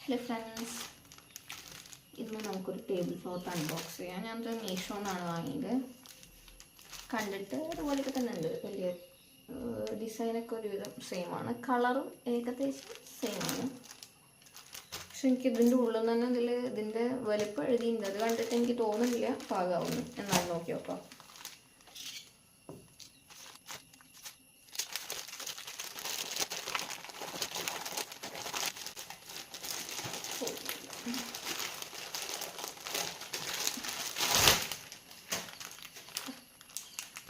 Hello friends, ഇന്ന് നമുക്കൊരു table cloth unbox ചെയ്യാം. ഞാനത് മീഷോന്നാണ് വാങ്ങിയത്. കണ്ടിട്ട് അതുപോലെയൊക്കെ തന്നെ ഉണ്ട്. വലിയ ഡിസൈനൊക്കെ ഒരുവിധം സെയിമാണ്, കളറും ഏകദേശം സെയിമാണ്. പക്ഷെ എനിക്ക് ഇതിൻ്റെ ഉള്ളിൽ നിന്ന് ഇതിൻ്റെ വലുപ്പം എഴുതിയിട്ടുണ്ട്. അത് കണ്ടിട്ട് എനിക്ക് തോന്നുന്നില്ല പാകാവുന്നു. എന്നാലും നോക്കി നോക്കാം.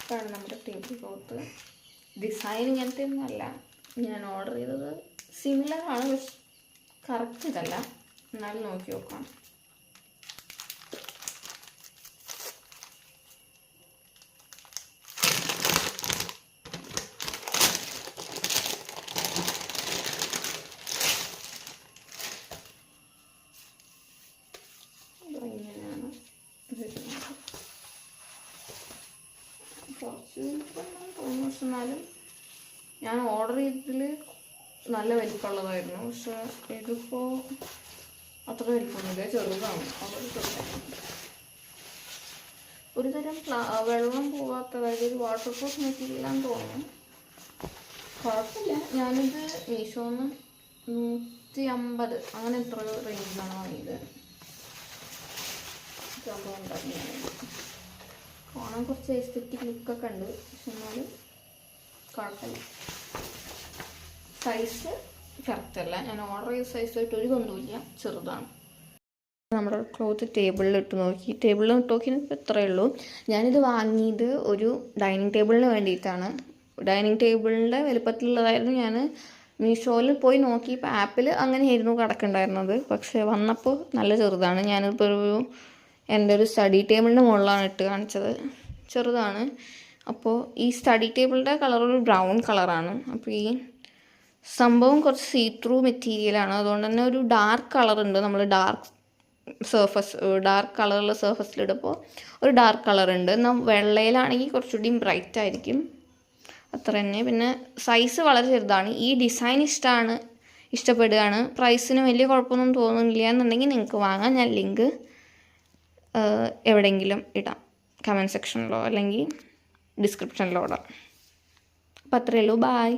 ഇതാണ് നമ്മുടെ ടേബിൾ ക്ലോത്ത്. ഡിസൈൻ ഇങ്ങനത്തെ ഒന്നുമല്ല. ഞാൻ ഓർഡർ ചെയ്തത് സിമിലറാണ്, പക്ഷെ കറക്റ്റ് ഇതല്ല. എന്നാലും നോക്കി നോക്കാം. ഇങ്ങനെയാണ് വരുന്നത്. കുറച്ച് തോന്നുന്നു, പക്ഷെ എന്നാലും ഞാൻ ഓർഡർ ചെയ്തതിൽ നല്ല വലിപ്പമുള്ളതായിരുന്നു. പക്ഷെ ഇതിപ്പോൾ അത്ര വലിപ്പമൊന്നുമില്ല, ചെറുതാണ്. വളരെ ചെറുതാണ്. ഒരു തരം വെള്ളം പോകാത്ത, അതായത് ഒരു വാട്ടർ പ്രൂഫ് മെറ്റീരിയലാന്ന് തോന്നുന്നു. കുഴപ്പമില്ല. ഞാനിത് മീഷോന്ന് 150 അങ്ങനെ എത്ര റേഞ്ചിലാണ് വാങ്ങിയത്. സംഭവം ഉണ്ടായിരുന്നു. കാണാൻ കുറച്ച് എസ്തെറ്റിക് ലുക്കൊക്കെ ഉണ്ട്, പക്ഷെ എന്നാലും കുഴപ്പമില്ല. സൈസ് കറക്റ്റല്ല. ഞാൻ ഓർഡർ ചെയ്ത സൈസായിട്ട് ഒരു ബന്ധമില്ല, ചെറുതാണ്. നമ്മുടെ ക്ലോത്ത് ടേബിളിൽ ഇട്ട് നോക്കി. ടേബിളിൽ ഇട്ട് നോക്കിയപ്പോൾ ഇത്രയേ ഉള്ളൂ. ഞാനിത് വാങ്ങിയത് ഒരു ഡൈനിങ് ടേബിളിന് വേണ്ടിയിട്ടാണ്. ഡൈനിങ് ടേബിളിൻ്റെ വലുപ്പത്തിലുള്ളതായിരുന്നു. ഞാൻ മീഷോയിൽ പോയി നോക്കിയപ്പോൾ ആപ്പിൽ അങ്ങനെയായിരുന്നു കിടക്കുന്നുണ്ടായിരുന്നത്. പക്ഷേ വന്നപ്പോൾ നല്ല ചെറുതാണ്. ഞാനിപ്പോൾ എൻ്റെ ഒരു സ്റ്റഡി ടേബിളിൻ്റെ മുകളിലാണ് ഇട്ട് കാണിച്ചത്. ചെറുതാണ്. അപ്പോൾ ഈ സ്റ്റഡി ടേബിളിൻ്റെ കളർ ഒരു ബ്രൗൺ കളറാണ്. അപ്പോൾ ഈ സംഭവം കുറച്ച് സീ ത്രൂ മെറ്റീരിയലാണ്. അതുകൊണ്ട് തന്നെ ഒരു ഡാർക്ക് കളറുണ്ട്. നമ്മൾ ഡാർക്ക് കളറുള്ള സർഫസിലിടുമ്പോൾ ഒരു ഡാർക്ക് കളറുണ്ട്. എന്നാൽ വെള്ളയിലാണെങ്കിൽ കുറച്ചുകൂടി ബ്രൈറ്റ് ആയിരിക്കും. അത്ര തന്നെ. പിന്നെ സൈസ് വളരെ ചെറുതാണ്. ഈ ഡിസൈൻ ഇഷ്ടപ്പെടുകയാണ്. പ്രൈസിന് വലിയ കുഴപ്പമൊന്നും തോന്നുന്നില്ല എന്നുണ്ടെങ്കിൽ നിങ്ങൾക്ക് വാങ്ങാം. ഞാൻ ലിങ്ക് എവിടെയെങ്കിലും ഇടാം, കമൻറ്റ് സെക്ഷനിലോ അല്ലെങ്കിൽ ഡിസ്ക്രിപ്ഷനിലോ ഇടാം. അപ്പോൾ അത്രയേ ഉള്ളൂ. ബായ്.